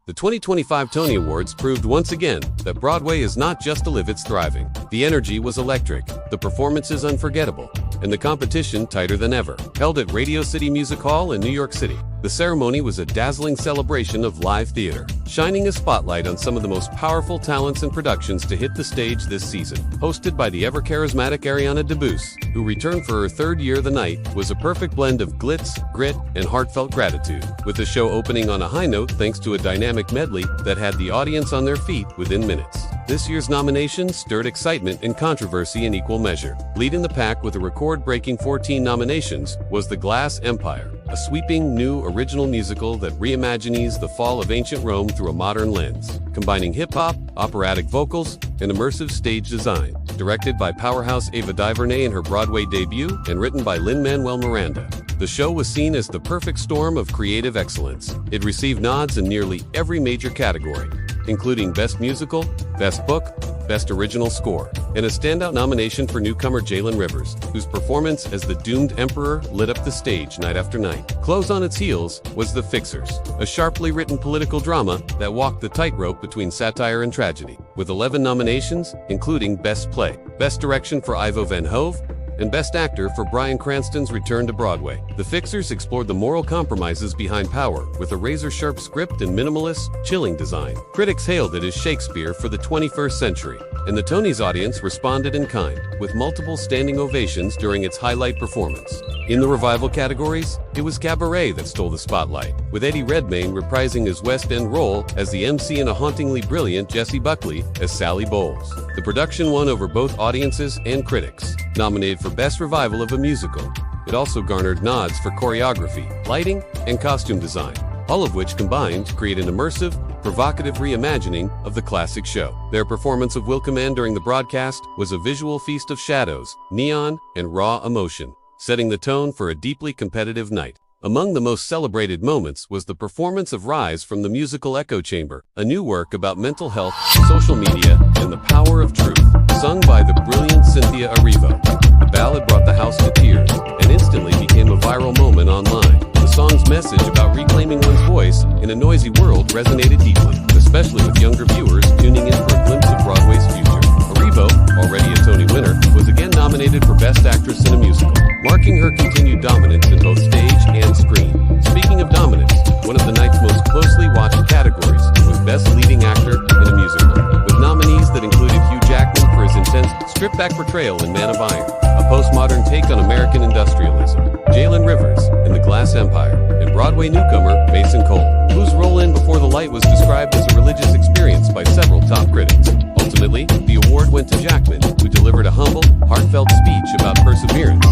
The 2025 Tony Awards proved once again that Broadway is not just a live, it's thriving. The energy was electric, the performances unforgettable, and the competition tighter than ever. Held at Radio City Music Hall in New York City, the ceremony was a dazzling celebration of live theater, shining a spotlight on some of the most powerful talents and productions to hit the stage this season. Hosted by the ever-charismatic Ariana DeBose, who returned for her third year, the night was a perfect blend of glitz, grit, and heartfelt gratitude, with the show opening on a high note thanks to a dynamic medley that had the audience on their feet within minutes. This year's nominations stirred excitement and controversy in equal measure. Leading the pack with a record-breaking 14 nominations was The Glass Empire, a sweeping new original musical that reimagines the fall of ancient Rome through a modern lens, combining hip-hop, operatic vocals, and immersive stage design. Directed by powerhouse Ava DuVernay in her Broadway debut and written by Lin-Manuel Miranda, the show was seen as the perfect storm of creative excellence. It received nods in nearly every major category, including Best Musical, Best Book, Best Original Score, and a standout nomination for newcomer Jalen Rivers, whose performance as the doomed emperor lit up the stage night after night. Close on its heels was The Fixers, a sharply written political drama that walked the tightrope between satire and tragedy, with 11 nominations, including Best Play, Best Direction for Ivo Van Hove, and Best Actor for Bryan Cranston's return to Broadway. The Fixers explored the moral compromises behind power with a razor-sharp script and minimalist, chilling design. Critics hailed it as Shakespeare for the 21st century, and the Tonys audience responded in kind, with multiple standing ovations during its highlight performance. In the revival categories, it was Cabaret that stole the spotlight, with Eddie Redmayne reprising his West End role as the MC and a hauntingly brilliant Jessie Buckley as Sally Bowles. The production won over both audiences and critics. Nominated for Best Revival of a Musical, it also garnered nods for choreography, lighting, and costume design, all of which combined to create an immersive, provocative reimagining of the classic show. Their performance of Will Command during the broadcast was a visual feast of shadows, neon, and raw emotion, setting the tone for a deeply competitive night. Among the most celebrated moments was the performance of Rise from the musical Echo Chamber, a new work about mental health, social media, and the power of truth, sung by the brilliant Cynthia Erivo. The ballad brought the house to tears and instantly became a viral moment online. The song's message about reclaiming one's voice in a noisy world resonated deeply, especially with younger viewers tuning in for a glimpse of Broadway's future. Erivo, already a Tony winner, was again nominated for Best Actress in a Musical, marking her continued dominance in both stage and screen. Speaking of dominance, one of the night's most closely watched categories was Best Leading Actor in a Musical, with nominees that included Hugh Jackman for his intense, stripped-back portrayal in Man of Iron, a postmodern take on American industrialism, Jalen Rivers in The Glass Empire, and Broadway newcomer Mason Cole, whose role in Before the Light was described as a religious experience by several top critics. Ultimately, the award went to Jackman, who delivered a humble, heartfelt speech about perseverance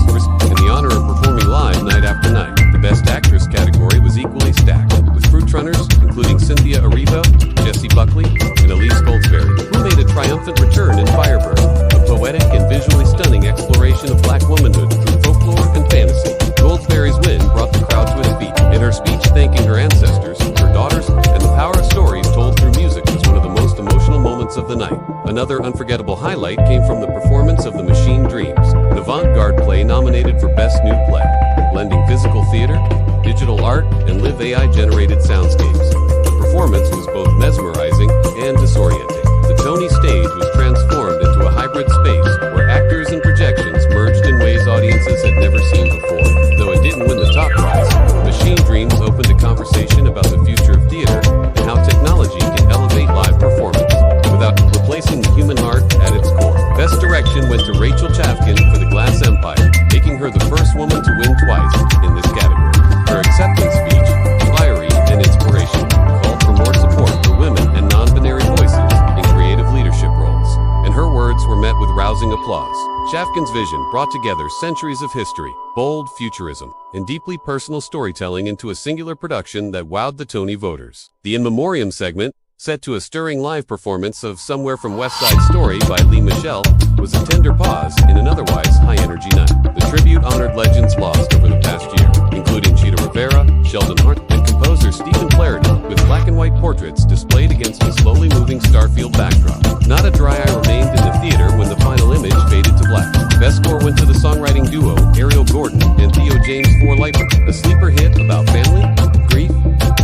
and the honor of performing live night after night. The Best Actress category was equally stacked, with fruit runners including Cynthia Erivo, Jessie Buckley, and Elise Goldsberry, who made a triumphant return in Firebird, a poetic and visually stunning exploration of Black womanhood through folklore and fantasy. Goldsberry's win brought the crowd to its feet. In her speech thanking her ancestors, her daughters, and the power of stories told through music was one of the most emotional moments of the night. Another unforgettable highlight came from the performance of The Machine Dreams, an avant-garde play nominated for Best New Play, blending physical theater, digital art, and live AI-generated soundscapes. The performance was both mesmerizing and disorienting. The Tony stage was transformed into a hybrid space where actors and projections merged in ways audiences had never seen before. Though it didn't win the top prize, Machine Dreams opened a conversation about the future of theater and how technology can elevate live performance without replacing the human heart at its core. Best Direction went to Rachel Chavkin for The Glass Empire, making her the first woman to win twice in this category. Her acceptance speech, fiery and inspirational, called for more support for women and non-binary voices in creative leadership roles, and her words were met with rousing applause. Chavkin's vision brought together centuries of history, bold futurism, and deeply personal storytelling into a singular production that wowed the Tony voters. The In Memoriam segment, set to a stirring live performance of Somewhere from West Side Story by Lee Michelle, was a tender pause in an otherwise high-energy night. The tribute honored legends lost over the past year, including Cheetah Rivera, Sheldon Hart, and composer Stephen Clarendon, with black-and-white portraits displayed against a slowly moving Starfield backdrop. Not a dry eye remained in the theater when the final image faded to black. Best score went to the songwriting duo Ariel Gordon and Theo James for Light, a sleeper hit about family, grief,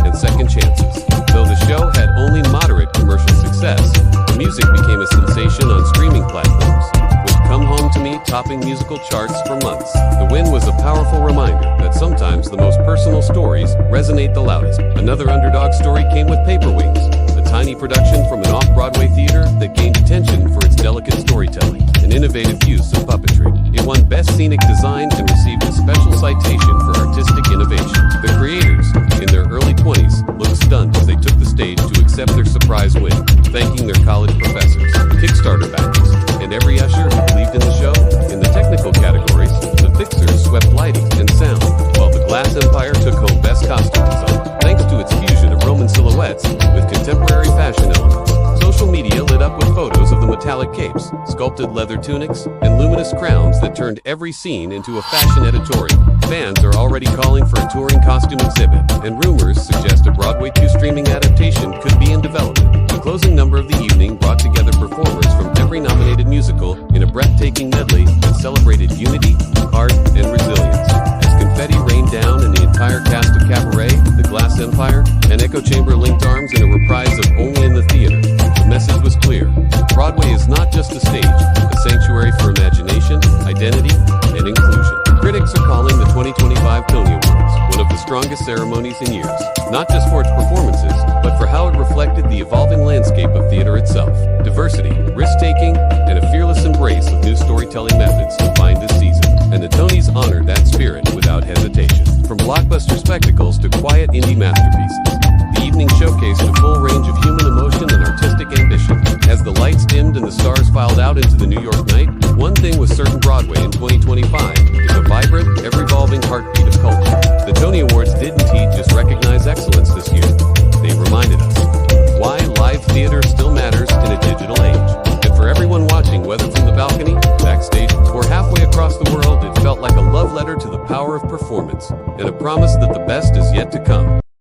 and second chances. Though the show had topping musical charts for months. The win was a powerful reminder that sometimes the most personal stories resonate the loudest. Another underdog story came with Paper Wings, a tiny production from an off-Broadway theater that gained attention for its delicate storytelling and innovative use of puppetry. It won Best Scenic Design and received a special citation for artistic innovation. The creators, in their early 20s, looked stunned as they took the stage to accept their surprise win, thanking their college professors, Kickstarter backers, and every usher who believed in the show. In the technical categories, the Fixers swept lighting and sound, while the Glass Empire took home Best Costume Design, thanks to its fusion of Roman silhouettes with contemporary fashion elements. Social media lit up with photos of the metallic capes, sculpted leather tunics, and luminous crowns that turned every scene into a fashion editorial. Fans are already calling for a touring costume exhibit, and rumors suggest a Broadway 2 streaming adaptation could be in development. The closing number of the evening brought together performers from every nominated musical in a breathtaking medley that celebrated unity, art, and resilience. As confetti rained down and the entire cast of Cabaret, The Glass Empire, and Echo Chamber linked arms in a reprise of Only in the Theater, the message was clear. Broadway is not just a stage, a sanctuary for imagination, identity, and inclusion. Critics are calling the 2025 Tony Awards one of the strongest ceremonies in years, not just for its performances, but for how it reflected the evolving landscape of theater itself. Diversity, risk-taking, and a fearless embrace of new storytelling methods defined this season, and the Tonys honored that spirit without hesitation. From blockbuster spectacles to quiet indie masterpieces, the evening showcased a full range of human emotion and artistic ambition. As the lights dimmed and the stars filed out into the New York night, one thing was certain: Broadway in 2025 is a vibrant, ever-evolving heartbeat of culture. The Tony Awards didn't just recognize excellence this year. They reminded us why live theater still matters in a digital age. And for everyone watching, whether from the balcony, backstage, or halfway across the world, it felt like a love letter to the power of performance and a promise that the best is yet to come.